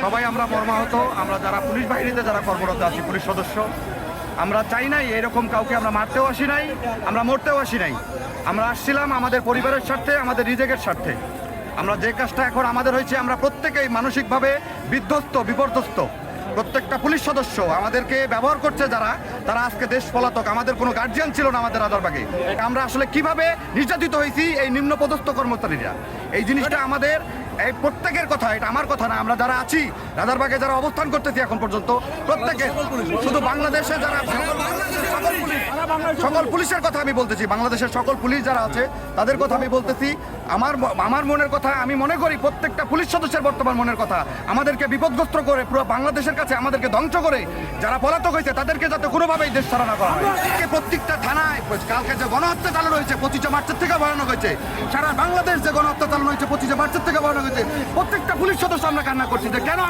সবাই আমরা মর্মাহত। আমরা যারা পুলিশ বাহিনীতে যারা কর্মরত আছি, পুলিশ সদস্য, আমরা চাই নাই এরকম কাউকে আমরা মারতেও আসি নাই, আমরা মরতেও আসি নাই। আমরা আসছিলাম আমাদের পরিবারের স্বার্থে, আমাদের রিজেকের স্বার্থে। আমরা যে কাজটা এখন আমাদের হয়েছে, আমরা প্রত্যেকেই মানসিকভাবে বিধ্বস্ত, বিপর্যস্ত। প্রত্যেকটা পুলিশ সদস্য আমাদেরকে ব্যবহার করছে যারা, তারা আজকে দেশ পলাতক। আমাদের কোনো গার্জিয়ান ছিল না আমাদের রাজারবাগে। আমরা আসলে কিভাবে নির্যাতিত হয়েছি এই নিম্নপদস্থ কর্মচারীরা, এই জিনিসটা আমাদের এই প্রত্যেকের কথা, এটা আমার কথা না। আমরা যারা আছি রাজারবাগে, যারা অবস্থান করতেছি এখন পর্যন্ত, প্রত্যেকে, শুধু বাংলাদেশে যারা সকল পুলিশের কথা আমি বলতেছি, বাংলাদেশের সকল পুলিশ যারা আছে তাদের কথা আমি বলতেছি। আমার মনের কথা আমি মনে করি, প্রত্যেকটা পুলিশ সদস্যের বর্তমান মনের কথা, আমাদেরকে বিপদগ্রস্ত করে পুরো বাংলাদেশের কাছে আমাদেরকে ধ্বংস করে যারা পলাতক হয়েছে তাদেরকে যাতে কোনোভাবেই দেশ ছাড়া না করা হয়। প্রত্যেকটা থানায় কালকে যে গণহত্যা চালানো হয়েছে 25 মার্চের থেকে ভয়ানক হয়েছে। সারা বাংলাদেশ যে গণহত্যা চালানো হয়েছে 25 মার্চের থেকে ভয়ানক হয়েছে। প্রত্যেকটা পুলিশ সদস্য আমরা কান্না করছি যে কেন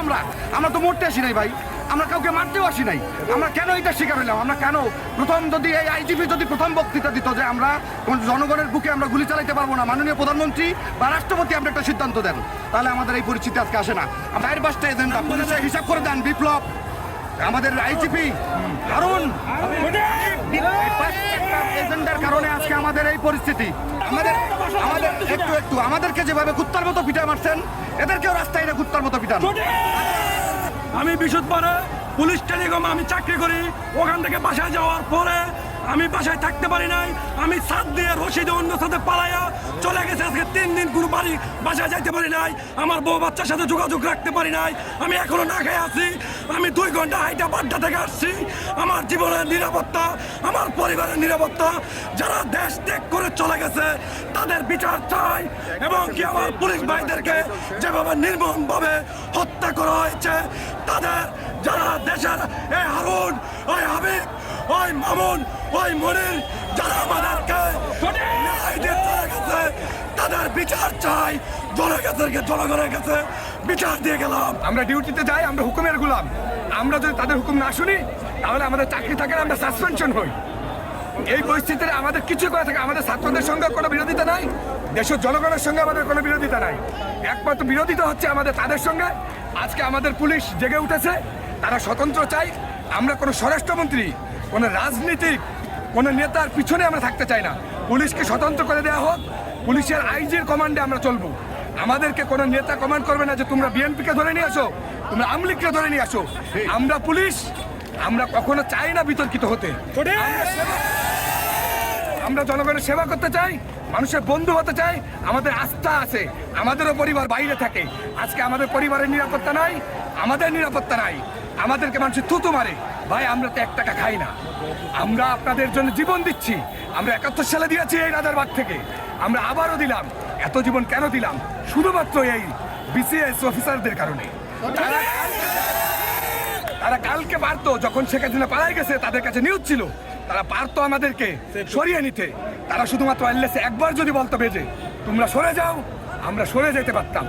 আমরা তো মরতে আসি নাই ভাই, আমরা কাউকে মারতেও আসি নাই। আমরা কেন এটা শিকার হইলাম? আমরা কেন প্রথম যদি এই আইজিপি যদি প্রথম বক্তৃতা দিত যে আমরা জনগণের বুকে আমরা গুলি চালাইতে পারবো না, মাননীয় প্রধানমন্ত্রী বা রাষ্ট্রপতি আমরা একটা সিদ্ধান্ত দেন, তাহলে আমাদের এই পরিস্থিতি আজকে আসে না। বাইরের বাসটা এজেন্ডা পুলিশে হিসাব করে দেন, বিপ্লব আমাদের আইজিপি হারুন এজেন্ডার কারণে আজকে আমাদের এই পরিস্থিতি। আমাদের আমাদেরকে যেভাবে কুত্তার মতো পিটা মারছেন, এদেরকেও রাস্তায় এনে কুত্তার মতো পিটান। আমি বিশুদ্ধপাড়া পুলিশ টেলিকম আমি চাকরি করি। ওখান থেকে বাসায় যাওয়ার পরে আমি বাসায় থাকতে পারি নাই। আমি সাত দিয়ে রশিদ অন্য সাথে পালাইয়া চলে গেছে। আজকে 3 দিন কোনো বাড়ি বাসায় যাইতে পারি নাই। আমার বউ বাচ্চার সাথে যোগাযোগ রাখতে পারি নাই। আমি এখনো না খেয়ে আছি। আমি 2 ঘন্টা হাইটা বাড্ডা থেকে আসছি। আমার জীবনের নিরাপত্তা, আমার পরিবারের নিরাপত্তা, যারা দেশ ত্যাগ করে চলে গেছে তাদের বিচার চাই। এবং কি আমার পুলিশ ভাইদেরকে যেভাবে নির্মমভাবে হত্যা করা হয়েছে, তাদের যারা দেশের এই হারুন, ওই হাবিব, ওই মামুন, ওই মনির, যারা আমাদেরকে ন্যায় দিয়ে চলে গেছে, তাদের বিচার চাই। জনগণের কাছে বিচার দিয়ে গেলাম। আমরা ডিউটিতে যাই, আমরা হুকুমের গোলাম। আমরা যদি তাদের হুকুম না শুনি তাহলে আমাদের চাকরি থাকে না, আমরা সাসপেনশন হই। এই পরিস্থিতিতে আমাদের কিছু করা থাকে। আমাদের ছাত্রদের সঙ্গে কোনো বিরোধিতা নাই, দেশের জনগণের সঙ্গে আমাদের কোনো বিরোধিতা নাই। একমাত্র বিরোধিতা হচ্ছে আমাদের তাদের সঙ্গে। আজকে আমাদের পুলিশ জেগে উঠেছে, তারা স্বতন্ত্র চাই। আমরা কোনো স্বরাষ্ট্রমন্ত্রী, কোনো রাজনীতিক, কোনো নেতার পিছনে আমরা থাকতে চাই না। পুলিশকে স্বতন্ত্র করে দেওয়া হোক, পুলিশের আইজির কমান্ডে আমরা চলবো। আমাদেরকে কোনো নেতা কমান্ড করবে না যে তোমরা বিএনপিকে ধরে নিয়ে আসো, তোমরা আওয়ামী লীগকে ধরে নিয়ে আসো। আমরা পুলিশ, আমরা কখনো চাই না বিতর্কিত হতে। আমরা জনগণের সেবা করতে চাই, মানুষের বন্ধু হতে চাই। আমাদের আস্থা আছে, আমাদেরও পরিবার বাইরে থাকে। আজকে আমাদের পরিবারের নিরাপত্তা নাই, আমাদের নিরাপত্তা নাই। আমাদেরকে মানুষ থুতু মারে। ভাই আমরা তো 1 টাকা খাই না, আমরা আপনাদের জন্য জীবন দিচ্ছি। আমরা 71 সালে দিয়েছি এই রাজারবাগ থেকে, আমরা আবারও দিলাম। এত জীবন কেন দিলাম? শুধুমাত্র এই বিসিএস অফিসারদের কারণে। তারা কালকে পারতো, যখন শেখ হাসিনা পালাই গেছে, তাদের কাছে নিউজ ছিল, তারা পারতো আমাদেরকে সরিয়ে নিতে। তারা শুধুমাত্র একবার যদি বলতো বেজে তোমরা সরে যাও, আমরা সরে যেতে পারতাম।